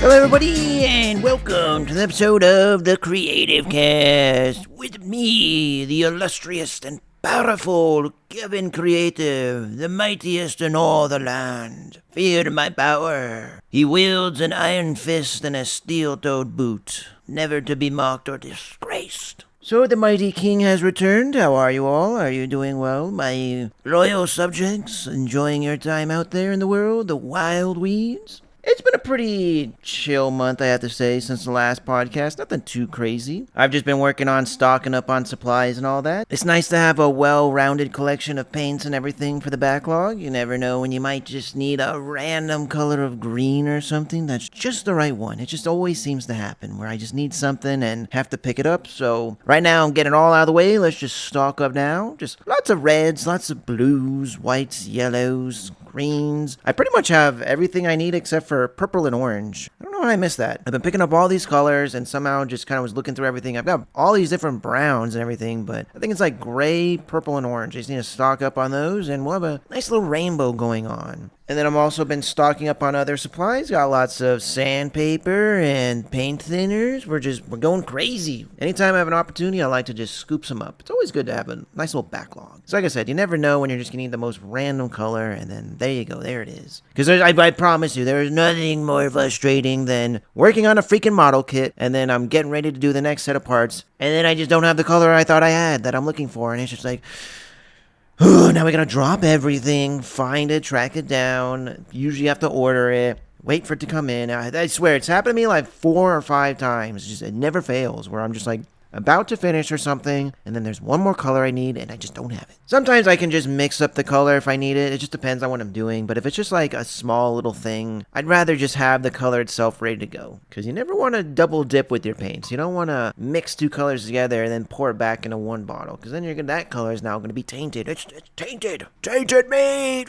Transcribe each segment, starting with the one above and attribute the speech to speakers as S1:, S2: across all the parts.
S1: Hello, everybody, and welcome to the episode of the Kreative Cast with me, the illustrious and powerful Kevin Kreative, the mightiest in all the land. Fear my power. He wields an iron fist and a steel-toed boot, never to be mocked or disgraced. So the mighty king has returned. How are you all? Are you doing well, my loyal subjects? Enjoying your time out there in the world, the wild weeds? It's been a pretty chill month, I have to say, since the last podcast. Nothing too crazy. I've just been working on stocking up on supplies and all that. It's nice to have a well-rounded collection of paints and everything for the backlog. You never know when you might just need a random color of green or something that's just the right one. It just always seems to happen where I just need something and have to pick it up. So right now I'm getting it all out of the way. Let's just stock up now. Just lots of reds, lots of blues, whites, yellows, greens. I pretty much have everything I need except for purple and orange. I don't know how I missed that. I've been picking up all these colors and somehow just kind of was looking through everything. I've got all these different browns and everything, but I think it's like gray, purple, and orange. I just need to stock up on those and we'll have a nice little rainbow going on. And then I've also been stocking up on other supplies. Got lots of sandpaper and paint thinners. We're going crazy. Anytime I have an opportunity, I like to just scoop some up. It's always good to have a nice little backlog. So like I said, you never know when you're just going to need the most random color, and then there you go, there it is. Because I promise you, there is nothing more frustrating than working on a freaking model kit, and then I'm getting ready to do the next set of parts, and then I just don't have the color I thought I had that I'm looking for, and it's just like, now we gotta drop everything, find it, track it down. Usually you have to order it, wait for it to come in. I swear, it's happened to me like 4 or 5 times. It never fails, where I'm just like about to finish or something, and then there's one more color I need, and I just don't have it. Sometimes I can just mix up the color if I need it. It just depends on what I'm doing. But if it's just like a small little thing, I'd rather just have the color itself ready to go. Because you never want to double dip with your paints. You don't want to mix 2 colors together and then pour it back into one bottle. Because then that color is now going to be tainted. It's tainted. Tainted meat.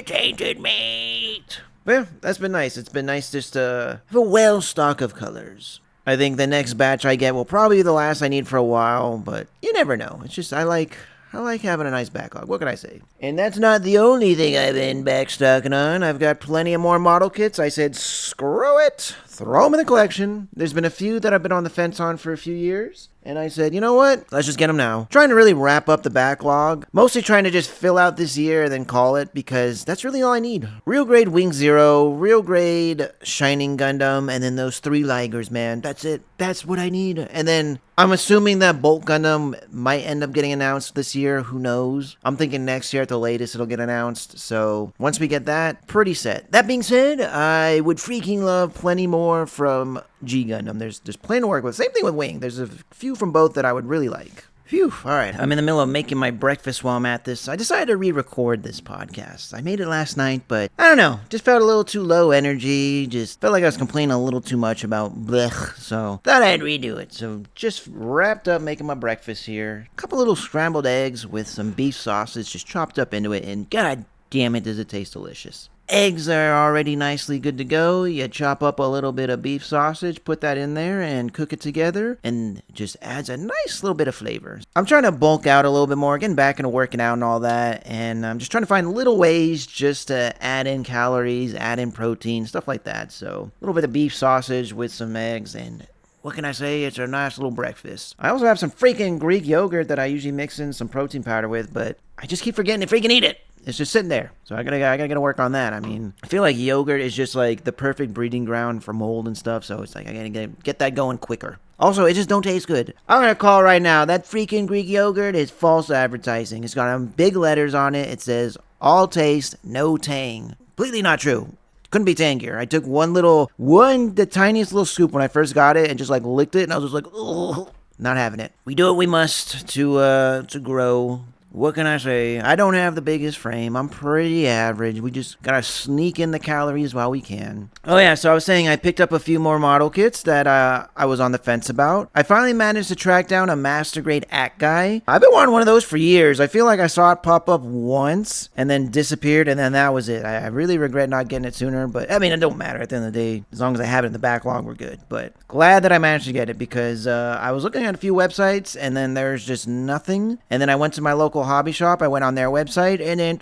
S1: Tainted meat. But yeah, that's been nice. It's been nice just to have a well stock of colors. I think the next batch I get will probably be the last I need for a while, but you never know. It's just I like having a nice backlog. What can I say? And that's not the only thing I've been backstocking on. I've got plenty of more model kits. I said, screw it. Throw them in the collection. There's been a few that I've been on the fence on for a few years. And I said, you know what? Let's just get them now. Trying to really wrap up the backlog. Mostly trying to just fill out this year and then call it, because that's really all I need. Real grade Wing Zero, real grade Shining Gundam, and then those 3 Ligers, man. That's it. That's what I need. And then I'm assuming that Bolt Gundam might end up getting announced this year. Who knows? I'm thinking next year at the latest it'll get announced. So once we get that, pretty set. That being said, I would freaking love plenty more from G Gundam. There's plenty to work with. Same thing with Wing. There's a few from both that I would really like. Phew. All right. I'm in the middle of making my breakfast while I'm at this. I decided to re-record this podcast. I made it last night, but I don't know. Just felt a little too low energy. Just felt like I was complaining a little too much about blech. So thought I'd redo it. So just wrapped up making my breakfast here. A couple little scrambled eggs with some beef sausage just chopped up into it. And god damn it, does it taste delicious. Eggs are already nicely good to go. You chop up a little bit of beef sausage, put that in there, and cook it together, and it just adds a nice little bit of flavor. I'm trying to bulk out a little bit more, getting back into working out and all that, and I'm just trying to find little ways just to add in calories, add in protein, stuff like that. So a little bit of beef sausage with some eggs, and what can I say? It's a nice little breakfast. I also have some freaking Greek yogurt that I usually mix in some protein powder with, but I just keep forgetting to freaking eat it. It's just sitting there. So I gotta get to work on that. I mean, I feel like yogurt is just like the perfect breeding ground for mold and stuff. So it's like I gotta get that going quicker. Also, it just don't taste good. I'm gonna call right now. That freaking Greek yogurt is false advertising. It's got big letters on it. It says, all taste, no tang. Completely not true. Couldn't be tangier. I took the tiniest little scoop when I first got it and just like licked it. And I was just like, ugh, not having it. We do what we must to grow. What can I say? I don't have the biggest frame. I'm pretty average. We just gotta sneak in the calories while we can. Oh yeah, so I was saying I picked up a few more model kits that I was on the fence about. I finally managed to track down a master grade Act Guy. I've been wanting one of those for years. I feel like I saw it pop up once and then disappeared, and then that was it. I really regret not getting it sooner, but I mean, it don't matter at the end of the day. As long as I have it in the backlog, we're good. But glad that I managed to get it, because I was looking at a few websites and then there's just nothing. And then I went to my local hobby shop. I went on their website and then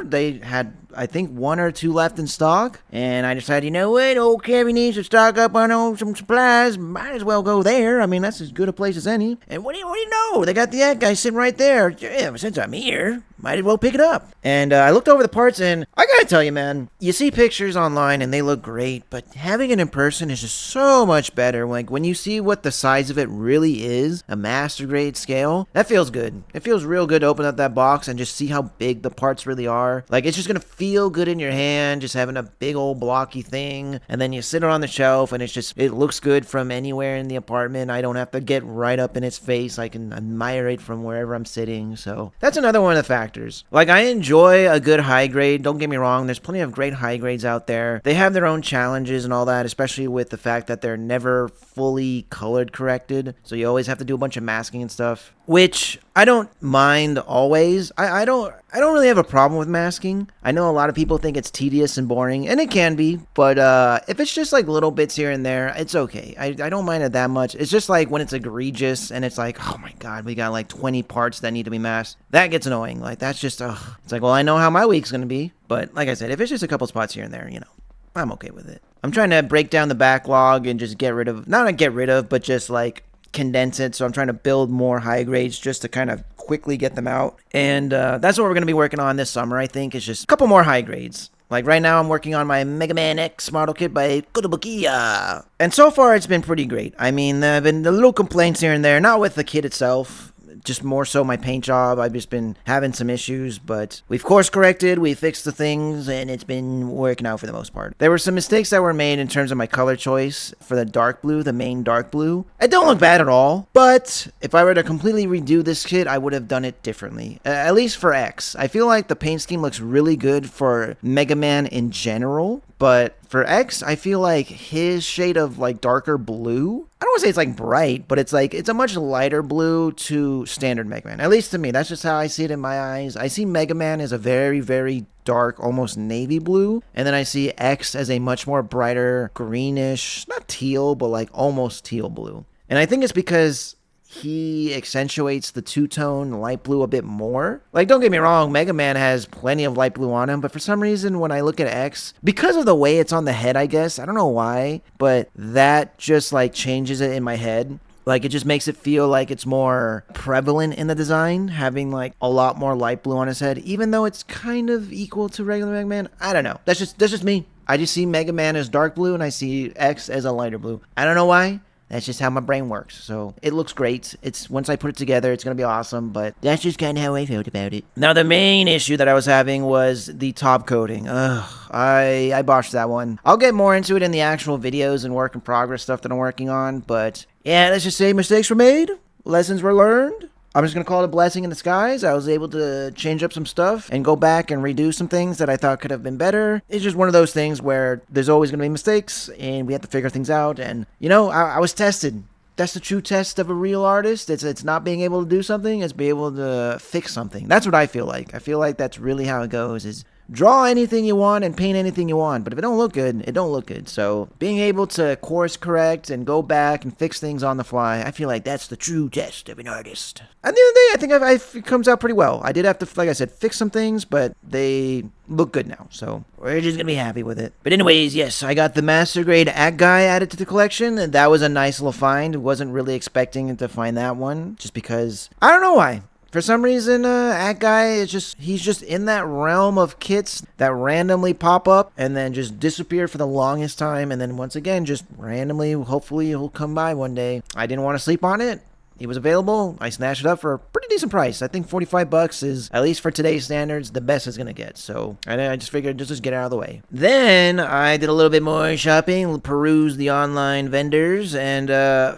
S1: they had I think 1 or 2 left in stock. And I decided, you know what, old Kevin needs to stock up on some supplies. Might as well go there. I mean, that's as good a place as any. And what do you know? They got the ad guy sitting right there. Yeah, since I'm here, might as well pick it up. And I looked over the parts, and I gotta tell you, man, you see pictures online and they look great, but having it in person is just so much better. Like, when you see what the size of it really is, a master grade scale, that feels good. It feels real good to open up that box and just see how big the parts really are. Like, it's just gonna feel good in your hand, just having a big old blocky thing, and then you sit it on the shelf, and it looks good from anywhere in the apartment. I don't have to get right up in its face. I can admire it from wherever I'm sitting. So that's another one of the factors. Like, I enjoy a good high grade. Don't get me wrong. There's plenty of great high grades out there. They have their own challenges and all that, especially with the fact that they're never fully colored corrected. So you always have to do a bunch of masking and stuff, which I don't mind always. I don't really have a problem with masking. I know a lot of people think it's tedious and boring, and it can be, but if it's just like little bits here and there, it's okay. I don't mind it that much. It's just like when it's egregious and it's like, oh my god, we got like 20 parts that need to be masked. That gets annoying. Like, that's just, it's like, well, I know how my week's gonna be. But like I said, if it's just a couple spots here and there, I'm okay with it. I'm trying to break down the backlog and just but just like condense it. So I'm trying to build more high grades just to kind of quickly get them out. And that's what we're going to be working on this summer, I think, is just a couple more high grades. Like, right now, I'm working on my Mega Man X model kit by Kotobukiya. And so far, it's been pretty great. I mean, there have been the little complaints here and there, not with the kit itself, just more so my paint job. I've just been having some issues, but we've course corrected, we fixed the things, and it's been working out for the most part. There were some mistakes that were made in terms of my color choice for the dark blue, the main dark blue. It don't look bad at all, but if I were to completely redo this kit, I would have done it differently. At least for X. I feel like the paint scheme looks really good for Mega Man in general, but for X, I feel like his shade of like darker blue, I don't want to say it's like bright, but it's a much lighter blue to standard Mega Man. At least to me, that's just how I see it in my eyes. I see Mega Man as a very, very dark, almost navy blue, and then I see X as a much more brighter greenish, not teal, but like almost teal blue. And I think it's because he accentuates the two-tone light blue a bit more. Like, don't get me wrong, Mega Man has plenty of light blue on him, but for some reason, when I look at X, because of the way it's on the head, I guess, I don't know why, but that just, like, changes it in my head. Like, it just makes it feel like it's more prevalent in the design, having, like, a lot more light blue on his head, even though it's kind of equal to regular Mega Man. I don't know. That's just me. I just see Mega Man as dark blue, and I see X as a lighter blue. I don't know why. That's just how my brain works. So it looks great. Once I put it together, it's going to be awesome, but that's just kind of how I felt about it. Now, the main issue that I was having was the top coating. I botched that one. I'll get more into it in the actual videos and work in progress stuff that I'm working on, but yeah, let's just say mistakes were made. Lessons were learned. I'm just going to call it a blessing in disguise. I was able to change up some stuff and go back and redo some things that I thought could have been better. It's just one of those things where there's always going to be mistakes, and we have to figure things out. And, I was tested. That's the true test of a real artist. It's not being able to do something. It's being able to fix something. That's what I feel like. I feel like that's really how it goes, is draw anything you want and paint anything you want, but if it don't look good, it don't look good. So being able to course correct and go back and fix things on the fly, I feel like that's the true test of an artist. At the end of the day, I think it comes out pretty well. I did have to, like I said, fix some things, but they look good now, so we're just gonna be happy with it. But anyways, yes, I got the Master Grade Act Guy added to the collection, and that was a nice little find. Wasn't really expecting to find that one, just because, I don't know why. For some reason, Act Guy he's just in that realm of kits that randomly pop up and then just disappear for the longest time, and then once again, just randomly, hopefully he'll come by one day. I didn't want to sleep on it. He was available. I snatched it up for a pretty decent price. I think $45 is, at least for today's standards, the best it's going to get. So I just figured just get it out of the way. Then I did a little bit more shopping, perused the online vendors, and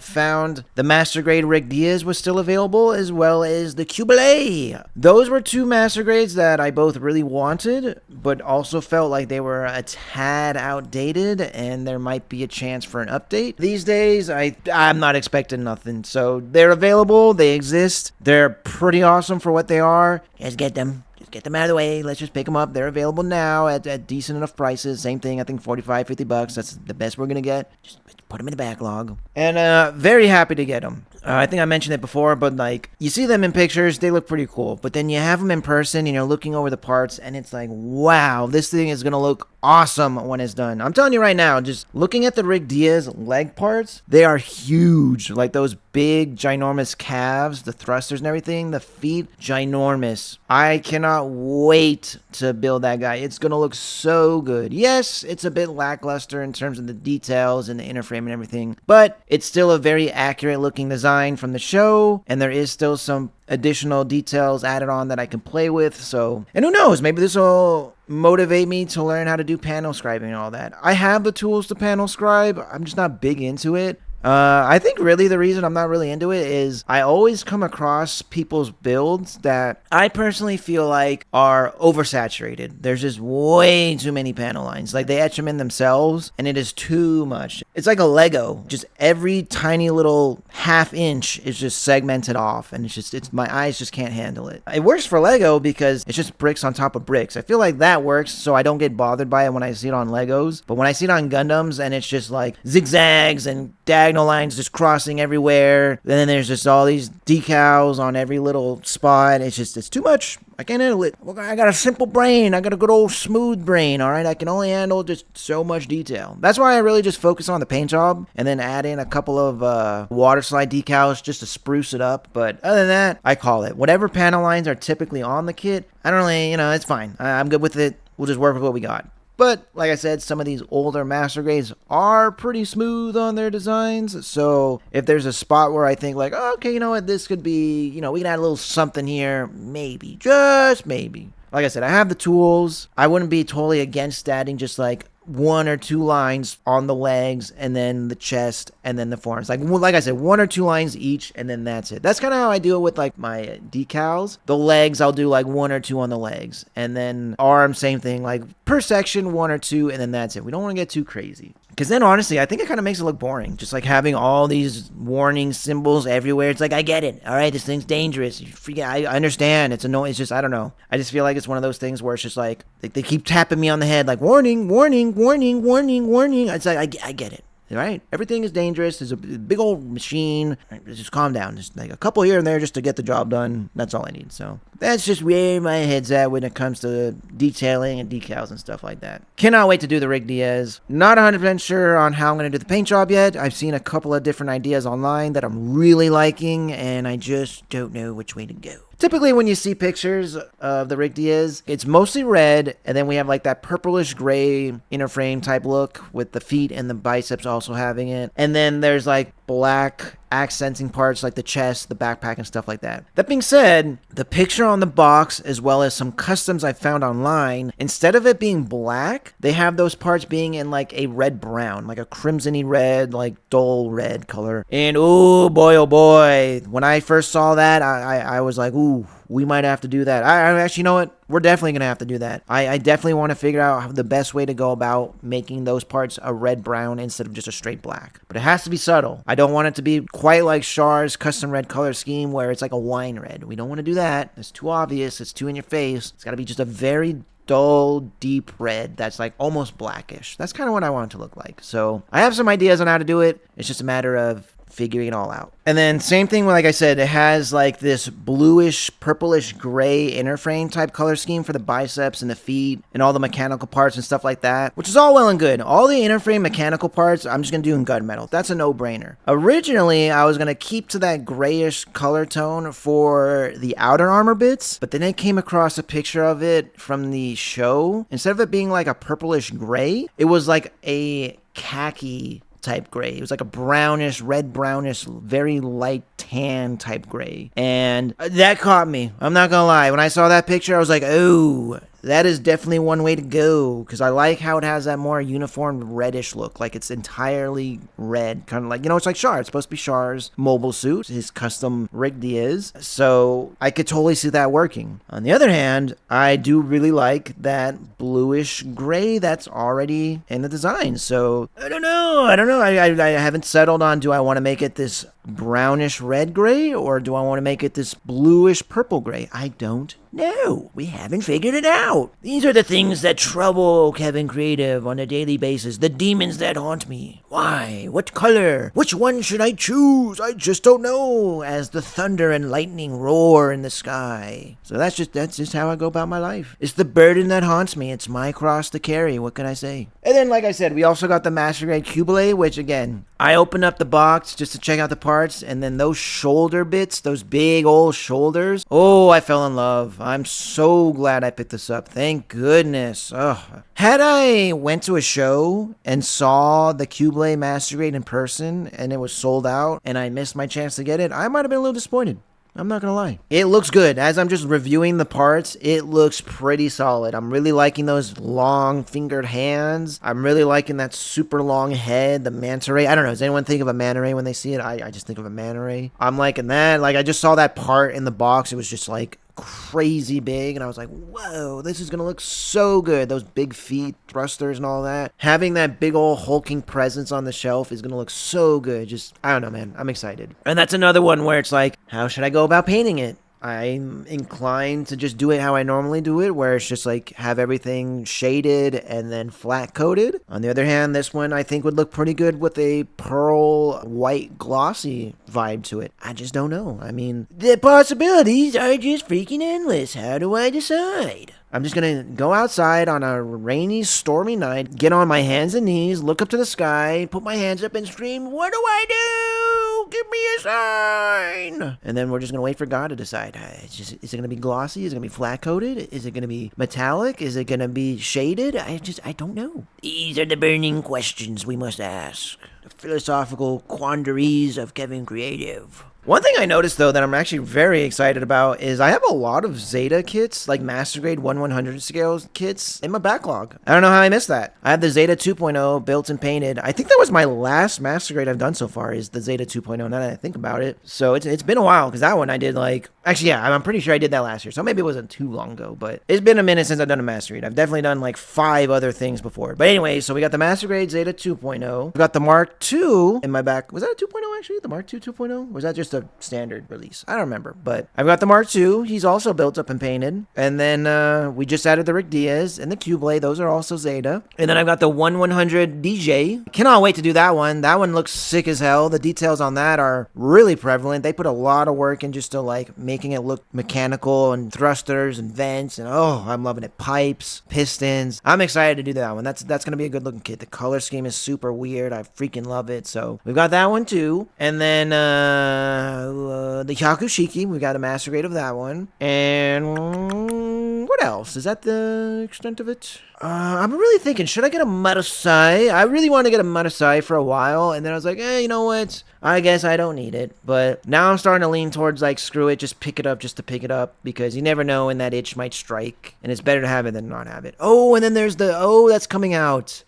S1: found the Master Grade Rick Diaz was still available, as well as the Cubile. Those were two Master Grades that I both really wanted, but also felt like they were a tad outdated, and there might be a chance for an update. These days, I'm not expecting nothing, so they're available, they exist, they're pretty awesome for what they are. Just get them. get them out of the way. Let's just pick them up. They're available now at decent enough prices. Same thing, I think $45-$50. That's the best we're going to get. Just put them in the backlog. And very happy to get them. I think I mentioned it before, but like, you see them in pictures, they look pretty cool. But then you have them in person, and you're looking over the parts, and it's like, wow, this thing is going to look awesome when it's done. I'm telling you right now, just looking at the Rick Diaz leg parts, they are huge. Like those big, ginormous calves, the thrusters and everything, the feet, ginormous. I cannot wait to build that guy. It's going to look so good. Yes, it's a bit lackluster in terms of the details and the inner frame and everything, but it's still a very accurate looking design from the show, and there is still some additional details added on that I can play with. So, and who knows, maybe this will motivate me to learn how to do panel scribing and all that. I have the tools to panel scribe. I'm just not big into it. I think really the reason I'm not really into it is I always come across people's builds that I personally feel like are oversaturated. There's just way too many panel lines. Like they etch them in themselves and it is too much. It's like a Lego. Just every tiny little half inch is just segmented off, and it's my eyes just can't handle it. It works for Lego because it's just bricks on top of bricks. I feel like that works, so I don't get bothered by it when I see it on Legos. But when I see it on Gundams and it's just like zigzags and diagonal lines just crossing everywhere, and then there's just all these decals on every little spot, it's too much. I can't handle it. Well, I got a simple brain. I got a good old smooth brain, all right? I can only handle just so much detail. That's why I really just focus on the paint job and then add in a couple of water slide decals just to spruce it up. But other than that, I call it. Whatever panel lines are typically on the kit, I don't really, it's fine. I'm good with it. We'll just work with what we got. But, like I said, some of these older master grades are pretty smooth on their designs. So, if there's a spot where I think like, oh, okay, you know what, this could be, we can add a little something here. Maybe. Just maybe. Like I said, I have the tools. I wouldn't be totally against adding just like one or two lines on the legs and then the chest and then the forearms. Like I said, one or two lines each and then that's it. That's kind of how I do it with like my decals. The legs, I'll do like one or two on the legs, and then arms, same thing, like per section, one or two, and then that's it. We don't want to get too crazy. Because then, honestly, I think it kind of makes it look boring. Just like having all these warning symbols everywhere. It's like, I get it. All right, this thing's dangerous. I understand. It's annoying. It's just, I don't know. I just feel like it's one of those things where it's just like they keep tapping me on the head like, warning, warning, warning, warning, warning. It's like, I get it. Right? Everything is dangerous. There's a big old machine. Right, just calm down. Just like a couple here and there just to get the job done. That's all I need. So that's just where my head's at when it comes to detailing and decals and stuff like that. Cannot wait to do the Rick Diaz. Not 100% sure on how I'm going to do the paint job yet. I've seen a couple of different ideas online that I'm really liking, and I just don't know which way to go. Typically, when you see pictures of the Rick Diaz, it's mostly red, and then we have like that purplish gray inner frame type look with the feet and the biceps also having it. And then there's like black accenting parts like the chest, the backpack, and stuff like that. That being said, the picture on the box, as well as some customs I found online, instead of it being black, they have those parts being in like a red-brown, like a crimson-y red, like dull red color. And oh boy, when I first saw that, I was like, ooh, we might have to do that. I actually, you know what? We're definitely going to have to do that. I definitely want to figure out the best way to go about making those parts a red-brown instead of just a straight black. But it has to be subtle. I don't want it to be quite like Char's custom red color scheme where it's like a wine red. We don't want to do that. It's too obvious. It's too in your face. It's got to be just a very dull, deep red that's like almost blackish. That's kind of what I want it to look like. So I have some ideas on how to do it. It's just a matter of figuring it all out. And then same thing, like I said, it has like this bluish, purplish gray inner frame type color scheme for the biceps and the feet and all the mechanical parts and stuff like that, which is all well and good. All the inner frame mechanical parts, I'm just going to do in gunmetal. That's a no-brainer. Originally, I was going to keep to that grayish color tone for the outer armor bits, but then I came across a picture of it from the show. Instead of it being like a purplish gray, it was like a khaki type gray. It was like a brownish, red brownish, very light tan type gray. And that caught me. I'm not gonna lie. When I saw that picture, I was like, oh, that is definitely one way to go, because I like how it has that more uniform reddish look, like it's entirely red, kind of like, it's like Char. It's supposed to be Char's mobile suit, his custom Rick Diaz, so I could totally see that working. On the other hand, I do really like that bluish gray that's already in the design, so I don't know. I haven't settled on, do I want to make it this brownish red gray, or do I want to make it this bluish purple gray? I don't know. We haven't figured it out. These are the things that trouble Kevin Creative on a daily basis. The demons that haunt me. Why? What color? Which one should I choose? I just don't know. As the thunder and lightning roar in the sky. So that's just how I go about my life. It's the burden that haunts me. It's my cross to carry. What can I say? And then, like I said, we also got the Master Grade Cubelay, which again, I opened up the box just to check out the parts, and then those shoulder bits, those big old shoulders, oh, I fell in love. I'm so glad I picked this up. Thank goodness. Ugh. Had I went to a show and saw the Cubelay Master Grade in person and it was sold out and I missed my chance to get it, I might have been a little disappointed. I'm not gonna lie. It looks good. As I'm just reviewing the parts, it looks pretty solid. I'm really liking those long fingered hands. I'm really liking that super long head, the manta ray. I don't know. Does anyone think of a manta ray when they see it? I just think of a manta ray. I'm liking that. Like, I just saw that part in the box. It was just like crazy big, and I was like, whoa, this is gonna look so good. Those big feet, thrusters, and all that. Having that big old hulking presence on the shelf is gonna look so good. Just, I don't know, man. I'm excited. And that's another one where it's like, how should I go about painting it? I'm inclined to just do it how I normally do it, where it's just like have everything shaded and then flat coated. On the other hand, this one I think would look pretty good with a pearl white glossy vibe to it. I just don't know. I mean, the possibilities are just freaking endless. How do I decide? I'm just going to go outside on a rainy, stormy night, get on my hands and knees, look up to the sky, put my hands up and scream, what do I do? Give me a sign. And then we're just going to wait for God to decide. Is it going to be glossy? Is it going to be flat coated? Is it going to be metallic? Is it going to be shaded? I don't know. These are the burning questions we must ask. The philosophical quandaries of Kevin Creative. One thing I noticed, though, that I'm actually very excited about is I have a lot of Zeta kits, like Master Grade 1/100 scale kits, in my backlog. I don't know how I missed that. I have the Zeta 2.0 built and painted. I think that was my last Master Grade I've done so far, is the Zeta 2.0, now that I think about it. So it's been a while, because that one I did actually, yeah, I'm pretty sure I did that last year, so maybe it wasn't too long ago, but it's been a minute since I've done a Master Grade. I've definitely done 5 other things before. But anyway, so we got the Master Grade Zeta 2.0. We got the Mark II in my back. Was that a 2.0 actually? The Mark II 2.0? Or was that just a standard release? I don't remember, but I've got the Mark II. He's also built up and painted. And then we just added the Rick Diaz and the Cubelay. Those are also Zeta. And then I've got the 1/100 DJ. Cannot wait to do that one. That one looks sick as hell. The details on that are really prevalent. They put a lot of work in just to making it look mechanical, and thrusters and vents, and oh, I'm loving it. Pipes, pistons. I'm excited to do that one. That's going to be a good looking kit. The color scheme is super weird. I freaking love it. So we've got that one too. And then the Hyakushiki, we got a Master Grade of that one. And what else? Is that the extent of it? I'm really thinking, should I get a Marasai? I really wanted to get a Marasai for a while, and then I was like, you know what? I guess I don't need it. But now I'm starting to lean towards screw it, just pick it up just to pick it up, because you never know when that itch might strike, and it's better to have it than not have it. Oh, and then there's the O that's coming out.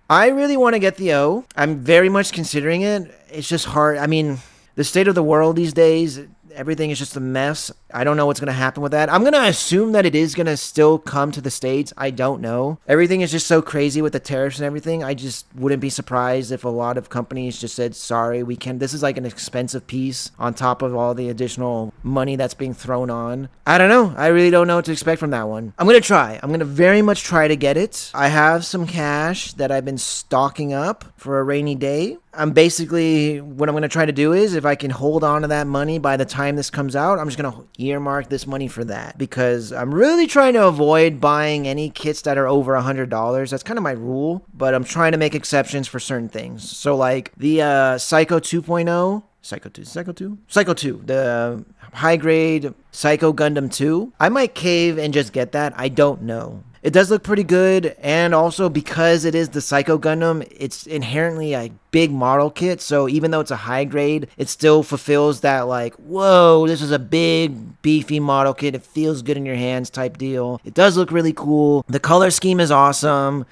S1: I really want to get the O. I'm very much considering it. It's just hard. I mean, the state of the world these days, everything is just a mess. I don't know what's going to happen with that. I'm going to assume that it is going to still come to the States. I don't know. Everything is just so crazy with the tariffs and everything. I just wouldn't be surprised if a lot of companies just said, sorry, we can't. This is an expensive piece on top of all the additional money that's being thrown on. I don't know. I really don't know what to expect from that one. I'm going to try. I'm going to very much try to get it. I have some cash that I've been stocking up for a rainy day. I'm basically, what I'm going to try to do is, if I can hold on to that money by the time this comes out, I'm just going to earmark this money for that, because I'm really trying to avoid buying any kits that are over $100. That's kind of my rule, but I'm trying to make exceptions for certain things. So the Psycho 2.0, Psycho 2, the high grade Psycho Gundam 2, I might cave and just get that. I don't know. It does look pretty good, and also because it is the Psycho Gundam, it's inherently a big model kit, so even though it's a high grade, it still fulfills that whoa, this is a big, beefy model kit, it feels good in your hands type deal. It does look really cool. The color scheme is awesome.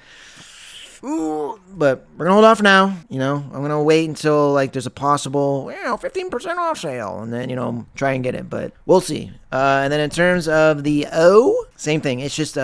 S1: Ooh, but we're gonna hold off now. I'm gonna wait until there's a possible 15% off sale, and then try and get it. But we'll see. And then in terms of the O, same thing. It's just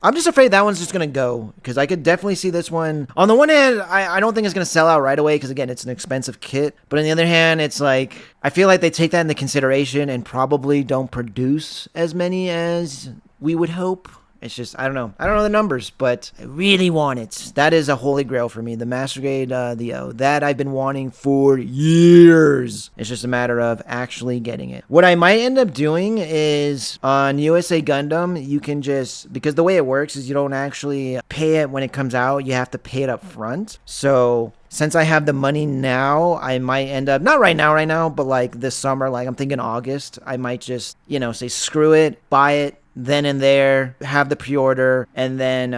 S1: I'm just afraid that one's just going to go because I could definitely see this one. On the one hand, I don't think it's going to sell out right away because, again, it's an expensive kit. But on the other hand, it's like I feel like they take that into consideration and probably don't produce as many as we would hope. It's just, I don't know. I don't know the numbers, but I really want it. That is a holy grail for me. The Master Grade, that I've been wanting for years. It's just a matter of actually getting it. What I might end up doing is on USA Gundam, you can just, because the way it works is you don't actually pay it when it comes out. You have to pay it up front. So since I have the money now, I might end up, not right now, but like this summer, like I'm thinking August, I might just, say screw it, buy it, then and there, have the pre-order, and then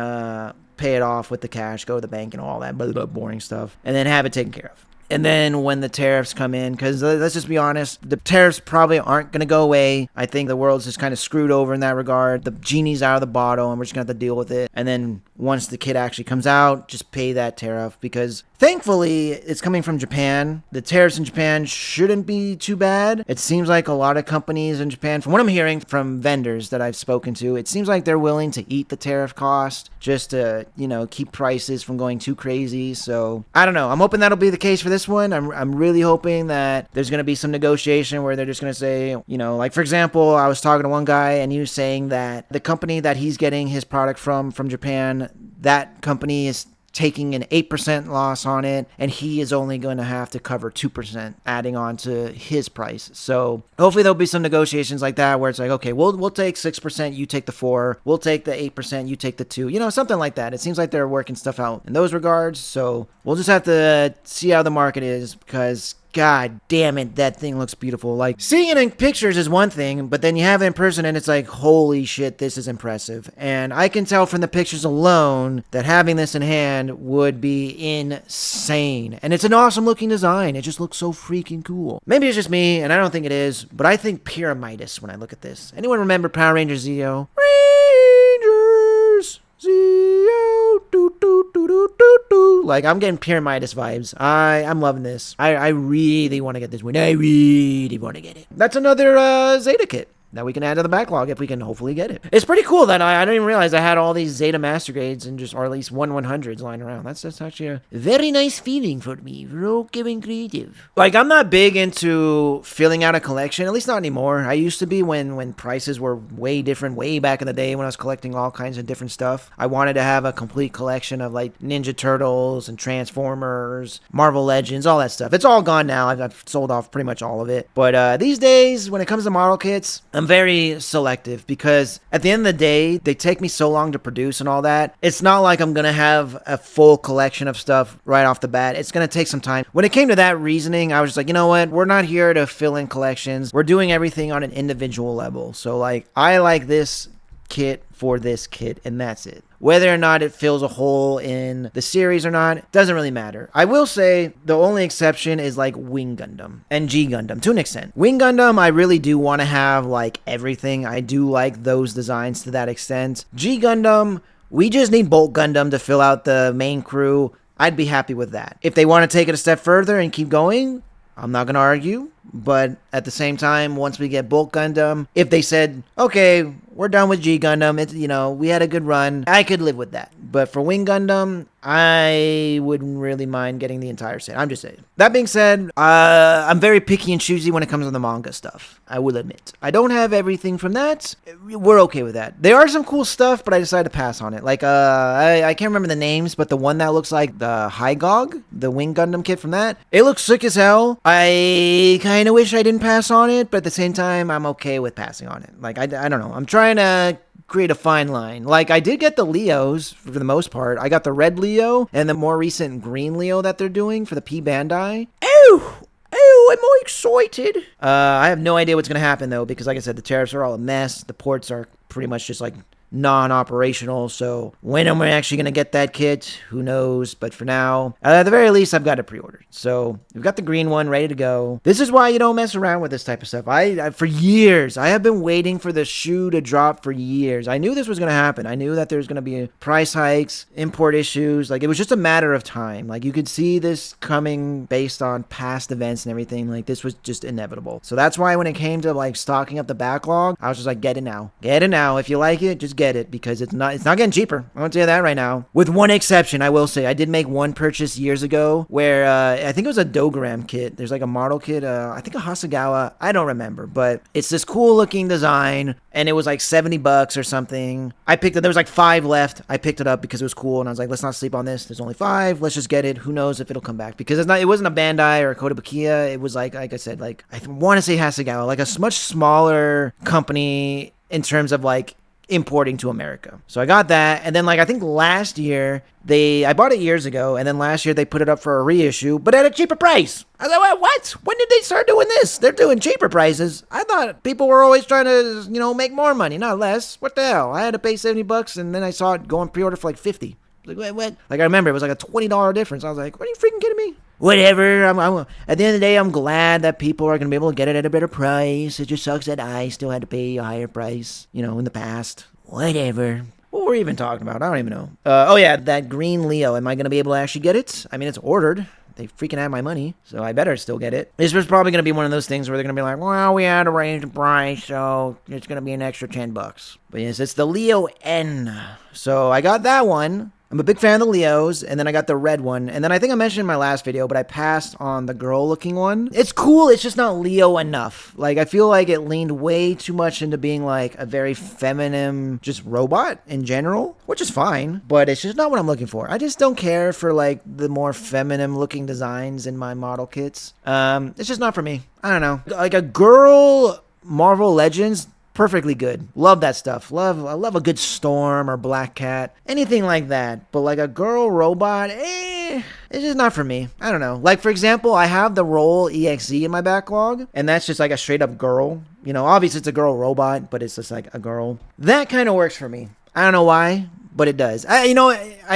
S1: pay it off with the cash, go to the bank and all that boring stuff, and then have it taken care of. And then when the tariffs come in, because let's just be honest, the tariffs probably aren't going to go away. I think the world's just kind of screwed over in that regard. The genie's out of the bottle, and we're just going to have to deal with it. And then once the kit actually comes out, just pay that tariff, because thankfully it's coming from Japan. The tariffs in Japan shouldn't be too bad. It seems like a lot of companies in Japan, from what I'm hearing from vendors that I've spoken to, it seems like they're willing to eat the tariff cost just to, keep prices from going too crazy. So I don't know. I'm hoping that'll be the case for this one. I'm really hoping that there's going to be some negotiation where they're just going to say, like for example, I was talking to one guy and he was saying that the company that he's getting his product from Japan, that company is taking an 8% loss on it, and he is only going to have to cover 2% adding on to his price. So hopefully there'll be some negotiations like that where it's like, okay, we'll take 6%, you take the 4%, we'll take the 8%, you take the 2%, something like that. It seems like they're working stuff out in those regards. So we'll just have to see how the market is, because God damn it, that thing looks beautiful. Like, seeing it in pictures is one thing, but then you have it in person and it's like, holy shit, this is impressive. And I can tell from the pictures alone that having this in hand would be insane. And it's an awesome looking design. It just looks so freaking cool. Maybe it's just me, and I don't think it is, but I think Pyramidas when I look at this. Anyone remember Power Rangers Zeo? Rangers Zeo, do do do do do do. Like, I'm getting Pyramidas vibes. I'm loving this. I really want to get this one. I really want to get it. That's another Zeta kit that we can add to the backlog if we can hopefully get it. It's pretty cool that I didn't even realize I had all these Zeta Master Grades and or at least 1/100s lying around. That's actually a very nice feeling for me. Kevin Creative. Like, I'm not big into filling out a collection, at least not anymore. I used to be when prices were way different, way back in the day when I was collecting all kinds of different stuff. I wanted to have a complete collection of like Ninja Turtles and Transformers, Marvel Legends, all that stuff. It's all gone now. I've sold off pretty much all of it. But these days, when it comes to model kits, I'm very selective, because at the end of the day, they take me so long to produce and all that. It's not like I'm going to have a full collection of stuff right off the bat. It's going to take some time. When it came to that reasoning, I was just like, you know what? We're not here to fill in collections. We're doing everything on an individual level. So like, I like this kit for this kit, and that's it. Whether or not it fills a hole in the series or not, doesn't really matter. I will say the only exception is like Wing Gundam and G Gundam to an extent. Wing Gundam, I really do want to have like everything. I do like those designs to that extent. G Gundam, we just need Bolt Gundam to fill out the main crew. I'd be happy with that. If they want to take it a step further and keep going, I'm not going to argue. But at the same time, once we get Bolt Gundam, if they said, okay, we're done with G Gundam, it's, we had a good run, I could live with that. But for Wing Gundam, I wouldn't really mind getting the entire set. I'm just saying. That being said, I'm very picky and choosy when it comes to the manga stuff. I will admit. I don't have everything from that. We're okay with that. There are some cool stuff, but I decided to pass on it. Like, I can't remember the names, but the one that looks like the Hygog, the Wing Gundam kit from that, it looks sick as hell. I kind of wish I didn't pass on it, but at the same time, I'm okay with passing on it. Like, I don't know. I'm trying to create a fine line. Like, I did get the Leos for the most part. I got the red Leo and the more recent green Leo that they're doing for the P Bandai. I'm all excited. I have no idea what's going to happen, though, because like I said, the tariffs are all a mess. The ports are pretty much just like non-operational, so when am I actually going to get that kit? Who knows? But for now, at the very least, I've got it pre-ordered. So we've got the green one ready to go. This is why you don't mess around with this type of stuff. I for years, I have been waiting for the shoe to drop for years. I knew this was going to happen. I knew that there's going to be price hikes, import issues. Like, it was just a matter of time. Like, you could see this coming based on past events and everything. Like, this was just inevitable. So that's why when it came to like stocking up the backlog, I was just like, get it now. Get it now. If you like it, just get it because it's not getting cheaper. I want to tell you that right now. With one exception, I will say I did make one purchase years ago where I think it was a Dogram kit. There's like a model kit, I think a Hasegawa. I don't remember, but it's this cool looking design, and it was like $70 or something. I picked it. There was like 5 left. I picked it up because it was cool, and I was like, let's not sleep on this. There's only 5. Let's just get it. Who knows if it'll come back? Because it wasn't a Bandai or a Kotobukiya. It was like I said, like I want to say Hasegawa, like a much smaller company in terms of like importing to America. So I got that, and then like I think last year I bought it years ago, and then last year they put it up for a reissue, but at a cheaper price. I was like, what? When did they start doing this? They're doing cheaper prices. I thought people were always trying to, make more money, not less. What the hell? I had to pay $70, and then I saw it go on pre-order for like $50. Like, what? Like I remember it was like a $20 difference. I was like, what are you freaking kidding me? Whatever. I'm at the end of the day, I'm glad that people are going to be able to get it at a better price. It just sucks that I still had to pay a higher price, in the past. Whatever. What were we even talking about? I don't even know. Oh yeah, that green Leo. Am I going to be able to actually get it? I mean, it's ordered. They freaking have my money, so I better still get it. This was probably going to be one of those things where they're going to be like, well, we had to raise the price, so it's going to be an extra $10. But yes, it's the Leo N. So I got that one. I'm a big fan of the Leos, and then I got the red one, and then I think I mentioned in my last video, but I passed on the girl-looking one. It's cool, it's just not Leo enough. Like, I feel like it leaned way too much into being, like, a very feminine, just robot in general, which is fine, but it's just not what I'm looking for. I just don't care for, like, the more feminine-looking designs in my model kits. It's just not for me. I don't know. Like, a girl Marvel Legends, perfectly good. Love that stuff. I love a good Storm or Black Cat. Anything like that. But like a girl robot, it's just not for me. I don't know. Like, for example, I have the Roll EXE in my backlog, and that's just like a straight up girl. Obviously it's a girl robot, but it's just like a girl. That kind of works for me. I don't know why, but it does. I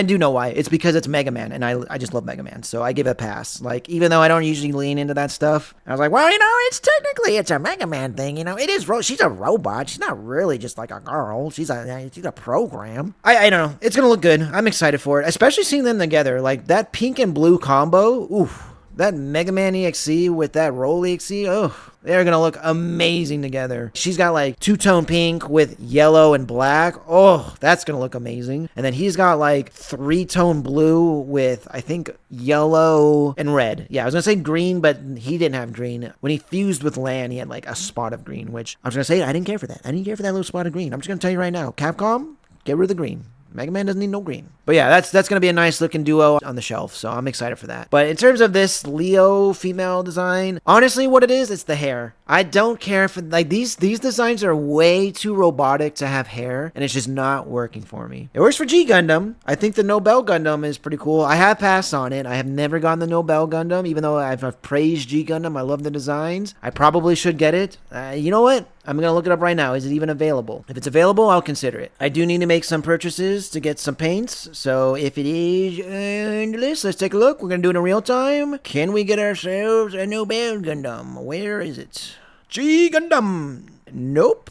S1: do know why. It's because it's Mega Man, and I just love Mega Man, so I give it a pass. Like, even though I don't usually lean into that stuff, I was like, well, it's a Mega Man thing, it is, she's a robot. She's not really just like a girl. She's a program. I don't know. It's gonna look good. I'm excited for it, especially seeing them together. Like, that pink and blue combo, oof. That Mega Man EXE with that Roll EXE, they're going to look amazing together. She's got like 2-tone pink with yellow and black. Oh, that's going to look amazing. And then he's got like 3-tone blue with, I think, yellow and red. Yeah, I was going to say green, but he didn't have green. When he fused with Lan, he had like a spot of green, which I was going to say, I didn't care for that. I didn't care for that little spot of green. I'm just going to tell you right now, Capcom, get rid of the green. Mega Man doesn't need no green. But yeah, that's going to be a nice looking duo on the shelf, so I'm excited for that. But in terms of this Leo female design, honestly what it is, it's the hair. I don't care for, like, these designs are way too robotic to have hair, and it's just not working for me. It works for G Gundam. I think the Nobel Gundam is pretty cool. I have passed on it. I have never gotten the Nobel Gundam, even though I've praised G Gundam. I love the designs. I probably should get it. You know what? I'm going to look it up right now. Is it even available? If it's available, I'll consider it. I do need to make some purchases to get some paints. So if it is on the list, let's take a look. We're going to do it in real time. Can we get ourselves a Nobel Gundam? Where is it? G Gundam. Nope.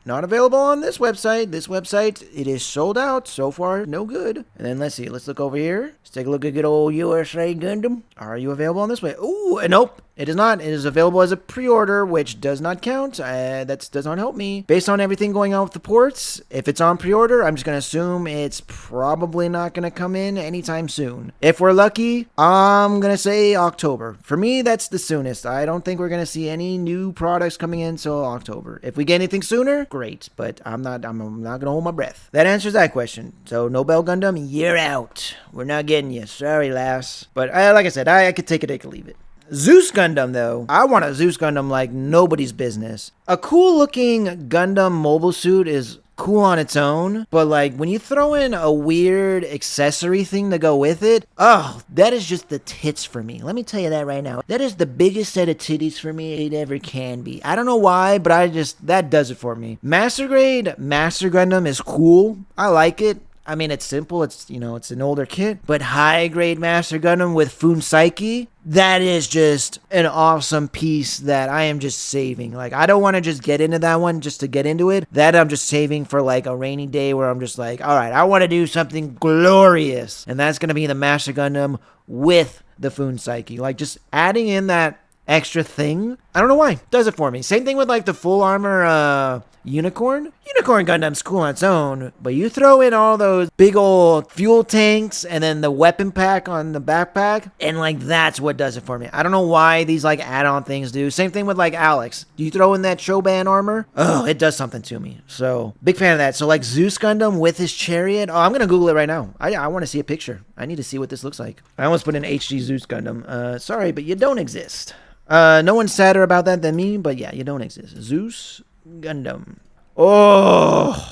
S1: Not available on this website. This website, it is sold out. So far, no good. And then let's see. Let's look over here. Let's take a look at good old USA Gundam. Are you available on this way? Ooh, nope. It is not. It is available as a pre-order, which does not count. That does not help me. Based on everything going on with the ports, if it's on pre-order, I'm just going to assume it's probably not going to come in anytime soon. If we're lucky, I'm going to say October. For me, that's the soonest. I don't think we're going to see any new products coming in until October. If we get anything sooner, great. But I'm not going to hold my breath. That answers that question. So, Nobel Gundam, you're out. We're not getting you. Sorry, lass. But like I said, I could take it, I could leave it. Zeus Gundam, though. I want a Zeus Gundam like nobody's business. A cool looking Gundam mobile suit is cool on its own, but like when you throw in a weird accessory thing to go with it, that is just the tits for me. Let me tell you that right now. That is the biggest set of titties for me it ever can be. I don't know why, but that does it for me. Master Grade Master Gundam is cool. I like it. I mean, it's simple. It's an older kit, but high grade Master Gundam with Fuunsaiki, that is just an awesome piece that I am just saving. Like, I don't want to just get into that one just to get into it. That I'm just saving for like a rainy day where I'm just like, all right, I want to do something glorious. And that's going to be the Master Gundam with the Fuunsaiki. Like, just adding in that extra thing. I don't know why. It does it for me. Same thing with like the full armor, Unicorn? Unicorn Gundam's cool on its own, but you throw in all those big old fuel tanks and then the weapon pack on the backpack, and like that's what does it for me. I don't know why these like add-on things do. Same thing with like Alex. Do you throw in that Shoban armor? Oh, it does something to me. So big fan of that. So like Zeus Gundam with his chariot. Oh, I'm gonna Google it right now. I want to see a picture. I need to see what this looks like. I almost put in HD Zeus Gundam. Sorry, but you don't exist. No one's sadder about that than me, but yeah, you don't exist. Zeus Gundam. Oh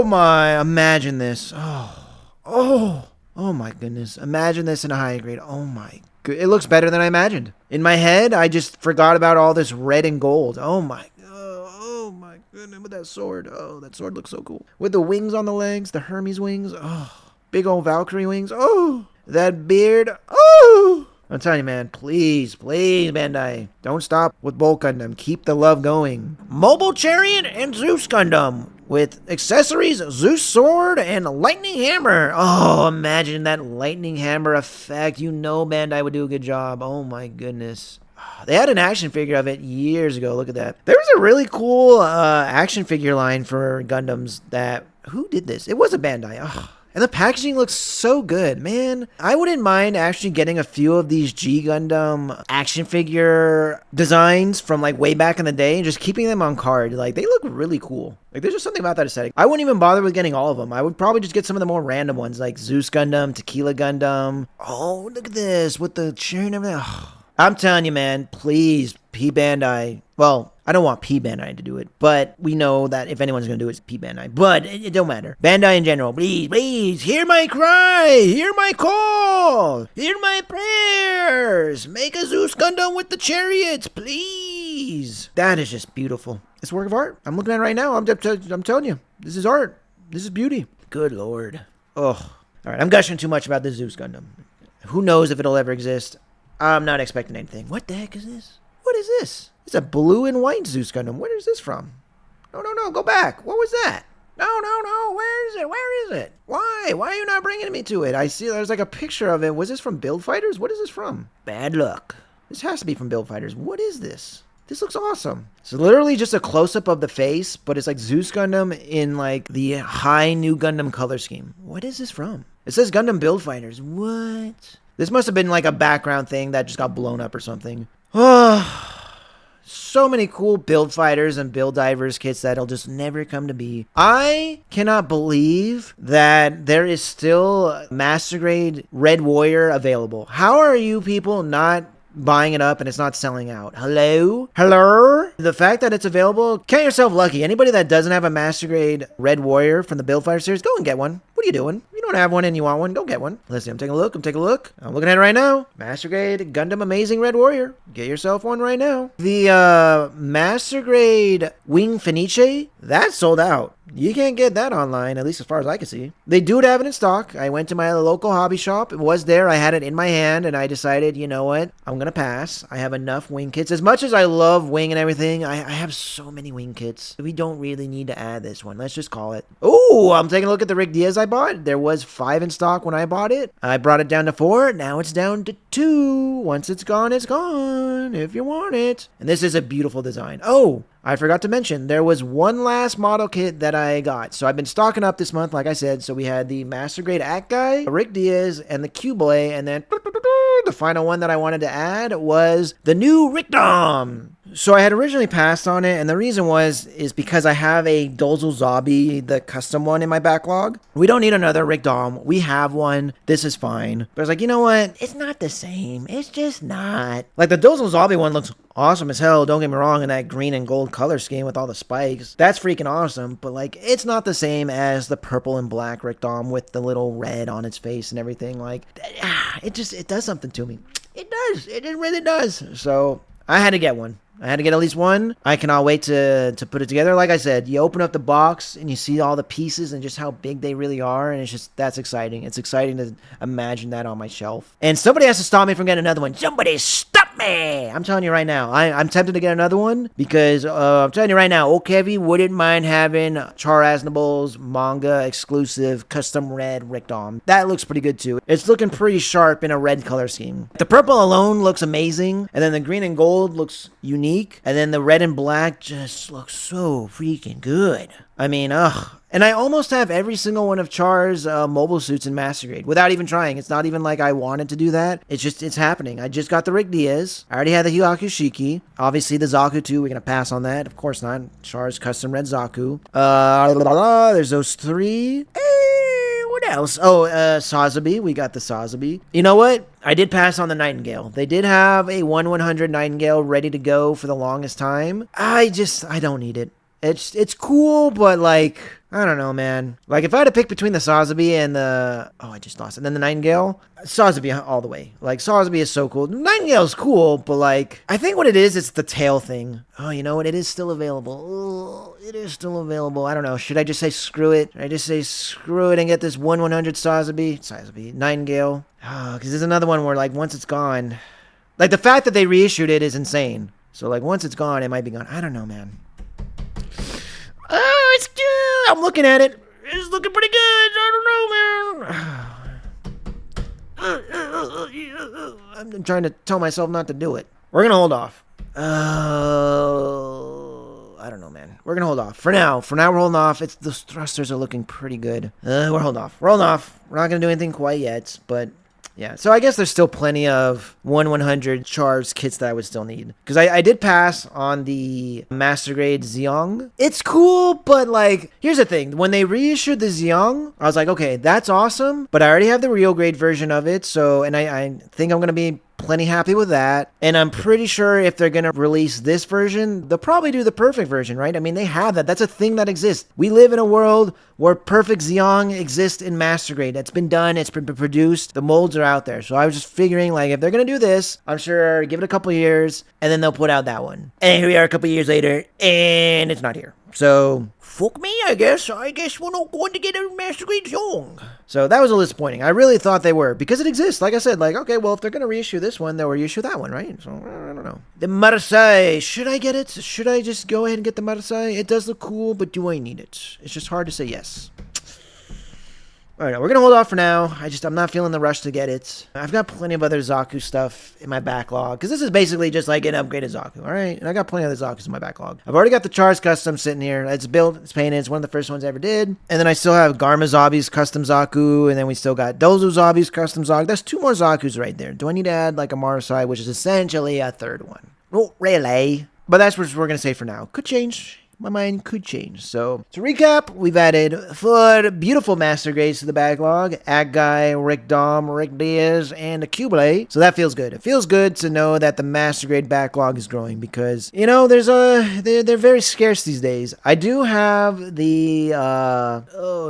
S1: my, imagine this. Oh my goodness. Imagine this in a high grade. Oh my good. It looks better than I imagined. In my head, I just forgot about all this red and gold. Oh my goodness, with that sword. Oh, that sword looks so cool. With the wings on the legs, the Hermes wings. Oh, big old Valkyrie wings. Oh, that beard. Oh. I'm telling you, man, please, Bandai, don't stop with Bolt Gundam. Keep the love going. Mobile Chariot and Zeus Gundam with accessories, Zeus Sword, and Lightning Hammer. Oh, imagine that Lightning Hammer effect. You know Bandai would do a good job. Oh, my goodness. They had an action figure of it years ago. Look at that. There was a really cool action figure line for Gundams that... Who did this? It was a Bandai. Oh. And the packaging looks so good, man. I wouldn't mind actually getting a few of these G Gundam action figure designs from like way back in the day and just keeping them on card. Like, they look really cool. Like, there's just something about that aesthetic. I wouldn't even bother with getting all of them. I would probably just get some of the more random ones like Zeus Gundam, Tequila Gundam. Oh, look at this with the chair and everything. Oh. I'm telling you, man, please, P Bandai. Well, I don't want P Bandai to do it, but we know that if anyone's going to do it, it's P Bandai. But it don't matter. Bandai in general, please, hear my cry, hear my call, hear my prayers. Make a Zeus Gundam with the chariots, please. That is just beautiful. It's a work of art. I'm looking at it right now. I'm telling you, this is art. This is beauty. Good Lord. Oh, all right. I'm gushing too much about this Zeus Gundam. Who knows if it'll ever exist? I'm not expecting anything. What the heck is this? What is this? It's a blue and white Zeus Gundam. Where is this from? No, go back. What was that? No. Where is it? Why are you not bringing me to it? I see there's like a picture of it. Was this from Build Fighters? What is this from? Bad luck. This has to be from Build Fighters. What is this? This looks awesome. It's literally just a close-up of the face, but it's like Zeus Gundam in like the high new Gundam color scheme. What is this from? It says Gundam Build Fighters. What? This must have been like a background thing that just got blown up or something. So many cool Build Fighters and Build Divers kits that'll just never come to be. I cannot believe that there is still Master Grade Red Warrior available. How are you people not buying it up and it's not selling out? Hello? The fact that it's available, count yourself lucky. Anybody that doesn't have a Master Grade Red Warrior from the Build Fighter series, go and get one. What are you doing? You don't have one and you want one, go get one. Listen, I'm taking a look. I'm looking at it right now. Master Grade Gundam Amazing Red Warrior. Get yourself one right now. The Master Grade Wing Fenice, that's sold out. You can't get that online, at least as far as I can see. They do have it in stock. I went to my local hobby shop. It was there. I had it in my hand, and I decided, you know what? I'm going to pass. I have enough wing kits. As much as I love wing and everything, I have so many wing kits. We don't really need to add this one. Let's just call it. Oh, I'm taking a look at the Rick Diaz I bought. There was 5 in stock when I bought it. I brought it down to 4. Now it's down to 2. Once it's gone, if you want it. And this is a beautiful design. Oh, I forgot to mention, there was one last model kit that I got. So I've been stocking up this month, like I said. So we had the Master Grade Act Guy, Rick Diaz, and the Cubile. And then the final one that I wanted to add was the new Rick Dom. So I had originally passed on it, and the reason is because I have a Dozel Zombie, the custom one, in my backlog. We don't need another Rick Dom. We have one. This is fine. But I was like, you know what? It's not the same. It's just not. Like, the Dozel Zombie one looks awesome as hell. Don't get me wrong, in that green and gold color scheme with all the spikes. That's freaking awesome. But, like, it's not the same as the purple and black Rick Dom with the little red on its face and everything. Like, it does something to me. It does. It really does. So I had to get one. I had to get at least one. I cannot wait to put it together. Like I said, you open up the box and you see all the pieces and just how big they really are. And it's just, that's exciting. It's exciting to imagine that on my shelf. And somebody has to stop me from getting another one. Somebody stop got me. I'm telling you right now. I'm tempted to get another one because I'm telling you right now, old Kevy wouldn't mind having Char Aznable's manga exclusive custom red Rickdom. That looks pretty good too. It's looking pretty sharp in a red color scheme. The purple alone looks amazing, and then the green and gold looks unique, and then the red and black just looks so freaking good. I mean, ugh. And I almost have every single one of Char's mobile suits in Master Grade without even trying. It's not even like I wanted to do that. It's happening. I just got the Rick Diaz. I already had the Hyaku Shiki. Obviously, the Zaku too. We're going to pass on that. Of course not. Char's custom red Zaku. There's those three. What else? Oh, Sazabi. We got the Sazabi. You know what? I did pass on the Nightingale. They did have a 1/100 Nightingale ready to go for the longest time. I don't need it. It's cool, but like, I don't know, man. Like, if I had to pick between the Sazabi and the... Oh, I just lost it. And then the Nightingale. Sazabi all the way. Like, Sazabi is so cool. Nightingale's cool, but like, I think what it is, it's the tail thing. Oh, you know what? It is still available. It is still available. I don't know. Should I just say screw it? Should I just say screw it and get this 1/100 Sazabi? Nightingale. Because there's another one where, like, once it's gone... Like, the fact that they reissued it is insane. So, like, once it's gone, it might be gone. I don't know, man. Oh, it's good. I'm looking at it. It's looking pretty good. I don't know, man. I'm trying to tell myself not to do it. We're going to hold off. I don't know, man. We're going to hold off. For now, we're holding off. Those thrusters are looking pretty good. We're holding off. We're not going to do anything quite yet, but... Yeah, so I guess there's still plenty of 1/100 Char's kits that I would still need. Because I did pass on the Master Grade Xiong. It's cool, but like, here's the thing. When they reissued the Xiong, I was like, okay, that's awesome. But I already have the Real Grade version of it. So, and I think I'm going to be plenty happy with that. And I'm pretty sure if they're going to release this version, they'll probably do the perfect version, right? I mean, they have that. That's a thing that exists. We live in a world where perfect Xiong exists in Master Grade. That's been done. It's been produced. The molds are out there. So I was just figuring, like, if they're going to do this, I'm sure give it a couple years and then they'll put out that one. And here we are a couple years later and it's not here. So, fuck me, I guess. I guess we're not going to get a Master Grade Xiong. So that was a little disappointing. I really thought they were. Because it exists. Like I said, like, okay, well, if they're going to reissue this one, they'll reissue that one, right? So, I don't know. The Marseille. Should I get it? Should I just go ahead and get the Marseille? It does look cool, but do I need it? It's just hard to say yes. All right, we're going to hold off for now. I'm not feeling the rush to get it. I've got plenty of other Zaku stuff in my backlog, because this is basically just like an upgraded Zaku, all right? And I got plenty of other Zakus in my backlog. I've already got the Char's Custom sitting here. It's built, it's painted, it's one of the first ones I ever did. And then I still have Garma Zabi's Custom Zaku, and then we still got Dozu Zabi's Custom Zaku. That's two more Zakus right there. Do I need to add like a Marasai, which is essentially a third one? No, really. But that's what we're going to say for now. Could change. My mind could change. So, to recap, we've added 4 beautiful Master Grades to the backlog. Agai, Rick Dom, Rick Diaz, and a Cubelay. So that feels good. It feels good to know that the Master Grade backlog is growing because, you know, they're very scarce these days. I do have the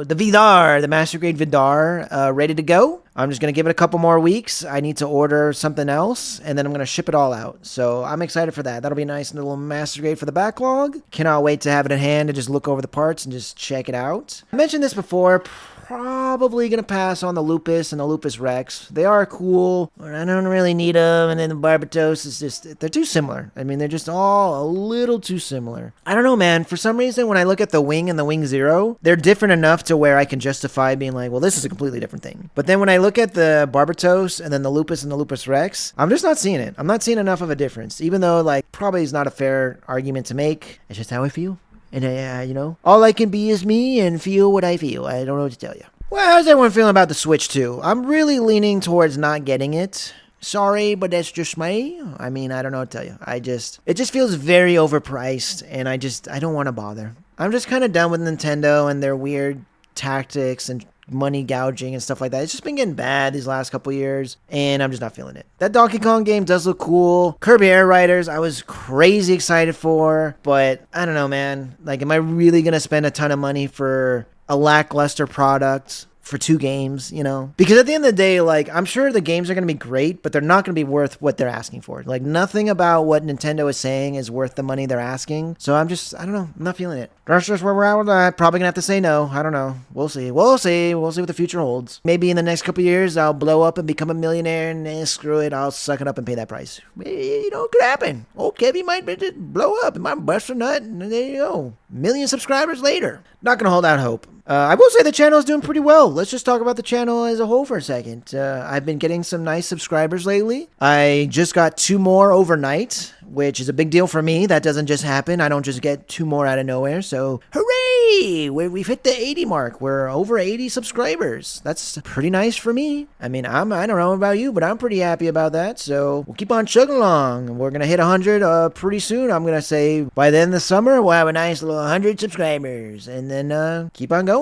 S1: Vidar, the Master Grade Vidar, ready to go. I'm just going to give it a couple more weeks. I need to order something else, and then I'm going to ship it all out. So I'm excited for that. That'll be a nice little Master Grade for the backlog. Cannot wait to have it in hand and just look over the parts and just check it out. I mentioned this before. Probably going to pass on the Lupus and the Lupus Rex. They are cool, but I don't really need them. And then the Barbatos is just, they're too similar. I mean, they're just all a little too similar. I don't know, man. For some reason, when I look at the Wing and the Wing Zero, they're different enough to where I can justify being like, well, this is a completely different thing. But then when I look at the Barbatos and then the Lupus and the Lupus Rex, I'm just not seeing it. I'm not seeing enough of a difference, even though, like, probably is not a fair argument to make. It's just how I feel. And, you know, all I can be is me and feel what I feel. I don't know what to tell you. Well, how's everyone feeling about the Switch 2? I'm really leaning towards not getting it. Sorry, but that's just me. I mean, I don't know what to tell you. It just feels very overpriced, and I don't want to bother. I'm just kind of done with Nintendo and their weird tactics and money gouging and stuff like that. It's just been getting bad these last couple years, and I'm just not feeling it. That Donkey Kong game does look cool. Kirby Air Riders, I was crazy excited for, but I don't know, man. Like, am I really going to spend a ton of money for a lackluster product
S2: for 2 games, you know? Because at the end of the day, like, I'm sure the games are going to be great, but they're not going to be worth what they're asking for. Like, nothing about what Nintendo is saying is worth the money they're asking. So I don't know. I'm not feeling it. That's just where we're at with that. Probably going to have to say no. I don't know. We'll see. We'll see what the future holds. Maybe in the next couple years, I'll blow up and become a millionaire, and screw it. I'll suck it up and pay that price. You know, it could happen. Oh, Kevin might just blow up and might bust a nut, and there you go. 1 million subscribers later. Not going to hold out hope. I will say the channel is doing pretty well. Let's just talk about the channel as a whole for a second. I've been getting some nice subscribers lately. I just got 2 more overnight, which is a big deal for me. That doesn't just happen. I don't just get 2 more out of nowhere. So, hooray! We've hit the 80 mark. We're over 80 subscribers. That's pretty nice for me. I mean, I don't know about you, but I'm pretty happy about that. So, we'll keep on chugging along. We're going to hit 100 pretty soon. I'm going to say by the end of the summer, we'll have a nice little 100 subscribers. And then keep on going.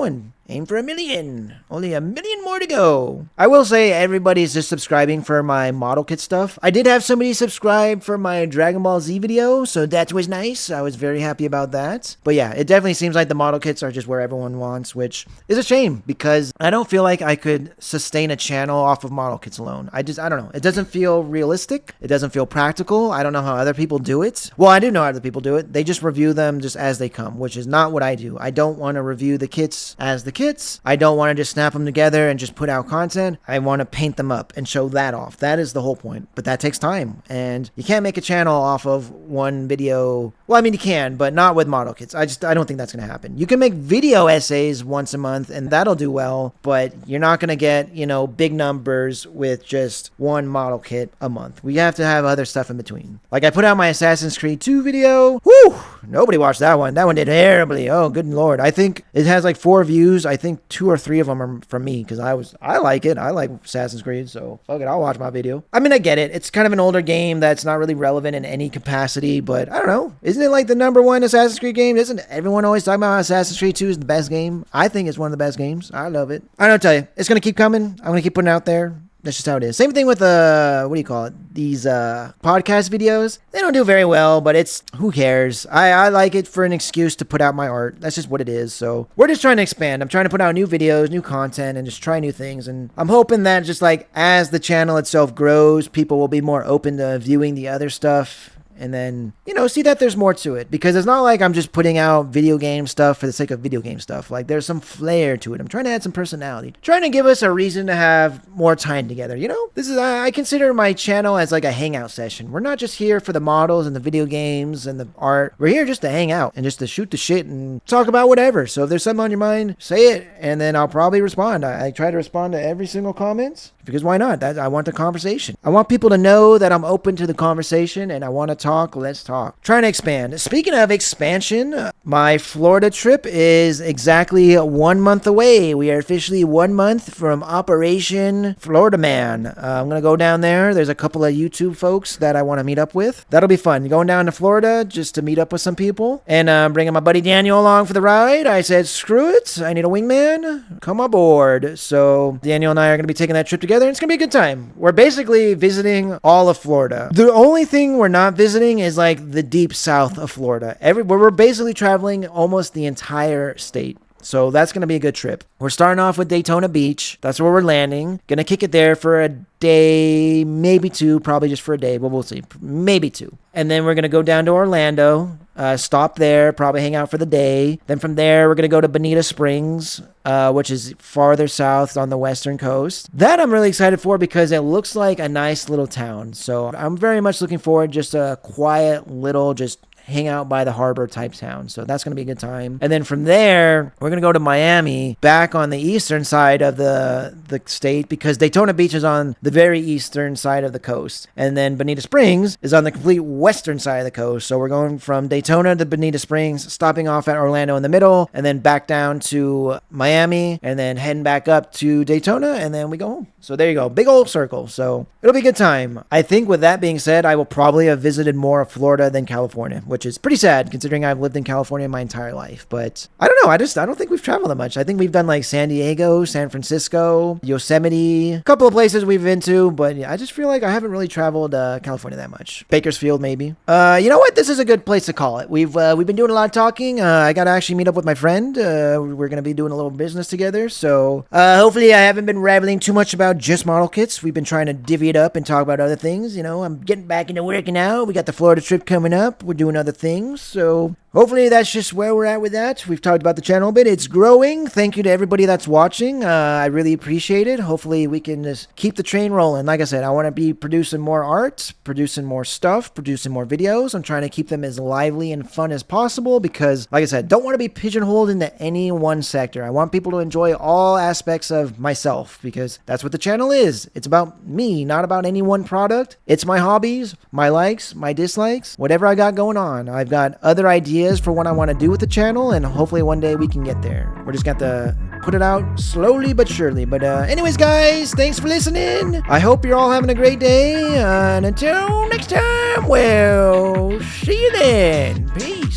S2: Aim for 1 million. Only 1 million more to go. I will say everybody's just subscribing for my model kit stuff. I did have somebody subscribe for my Dragon Ball Z video, so that was nice. I was very happy about that. But yeah, it definitely seems like the model kits are just where everyone wants, which is a shame because I don't feel like I could sustain a channel off of model kits alone. I don't know. It doesn't feel realistic. It doesn't feel practical. I don't know how other people do it. Well, I do know how other people do it. They just review them just as they come, which is not what I do. I don't want to review the kits as the kits. I don't want to just snap them together and just put out content. I want to paint them up and show that off. That is the whole point. But that takes time. And you can't make a channel off of one video. Well, I mean, you can, but not with model kits. I don't think that's going to happen. You can make video essays once a month and that'll do well, but you're not going to get, big numbers with just one model kit a month. We have to have other stuff in between. Like I put out my Assassin's Creed 2 video. Whew! Nobody watched that one. That one did terribly. Oh, good Lord. I think it has like 4 views. I think 2 or 3 of them are from me because I like it. I like Assassin's Creed, so fuck it. I'll watch my video. I mean, I get it. It's kind of an older game that's not really relevant in any capacity, but I don't know. Isn't it like the #1 Assassin's Creed game? Isn't everyone always talking about how Assassin's Creed 2 is the best game? I think it's one of the best games. I love it. I don't tell you. It's going to keep coming. I'm going to keep putting it out there. That's just how it is. Same thing with these podcast videos. They don't do very well, but it's who cares. I like it for an excuse to put out my art. That's just what it is. So we're just trying to expand. I'm trying to put out new videos, new content, and just try new things. And I'm hoping that just like as the channel itself grows, people will be more open to viewing the other stuff. And then, see that there's more to it. Because it's not like I'm just putting out video game stuff for the sake of video game stuff. Like, there's some flair to it. I'm trying to add some personality. Trying to give us a reason to have more time together, I consider my channel as like a hangout session. We're not just here for the models and the video games and the art. We're here just to hang out and just to shoot the shit and talk about whatever. So if there's something on your mind, say it. And then I'll probably respond. I try to respond to every single comment. Because why not? I want the conversation. I want people to know that I'm open to the conversation and I want to talk. Let's talk. Trying to expand. Speaking of expansion, my Florida trip is exactly 1 month away. We are officially 1 month from Operation Florida Man. I'm going to go down there. There's a couple of YouTube folks that I want to meet up with. That'll be fun. Going down to Florida just to meet up with some people and bringing my buddy Daniel along for the ride. I said, screw it. I need a wingman. Come aboard. So Daniel and I are going to be taking that trip together. It's going to be a good time. We're basically visiting all of Florida. The only thing we're not visiting is like the deep south of Florida. We're basically traveling almost the entire state. So that's going to be a good trip. We're starting off with Daytona Beach. That's where we're landing. Going to kick it there for a day, maybe 2, probably just for a day, but we'll see. Maybe 2. And then we're going to go down to Orlando, stop there, probably hang out for the day. Then from there, we're going to go to Bonita Springs, which is farther south on the western coast. That I'm really excited for because it looks like a nice little town. So I'm very much looking forward just a quiet little, just hang out by the harbor type town. So that's going to be a good time. And then from there, we're going to go to Miami, back on the eastern side of the state because Daytona Beach is on the very eastern side of the coast. And then Bonita Springs is on the complete western side of the coast. So we're going from Daytona to Bonita Springs, stopping off at Orlando in the middle, and then back down to Miami, and then heading back up to Daytona, and then we go home. So there you go. Big old circle. So it'll be a good time. I think with that being said, I will probably have visited more of Florida than California, which which is pretty sad considering I've lived in California my entire life. But I don't know. I don't think we've traveled that much. I think we've done like San Diego, San Francisco, Yosemite, a couple of places we've been to, but yeah, I just feel like I haven't really traveled California that much. Bakersfield, maybe. You know what? This is a good place to call it. We've been doing a lot of talking. I got to actually meet up with my friend. We're going to be doing a little business together. So hopefully I haven't been rambling too much about just model kits. We've been trying to divvy it up and talk about other things. You know, I'm getting back into work now. We got the Florida trip coming up. We're doing other things. So hopefully that's just where we're at with that. We've talked about the channel a bit. It's growing. Thank you to everybody that's watching. I really appreciate it. Hopefully we can just keep the train rolling. Like I said, I want to be producing more art, producing more stuff, producing more videos. I'm trying to keep them as lively and fun as possible because, like I said, don't want to be pigeonholed into any one sector. I want people to enjoy all aspects of myself because that's what the channel is. It's about me, not about any one product. It's my hobbies, my likes, my dislikes, whatever I got going on. I've got other ideas for what I want to do with the channel, and hopefully one day we can get there. We're just got to put it out slowly but surely. But anyways, guys, thanks for listening. I hope you're all having a great day, and until next time, well, see you then. Peace.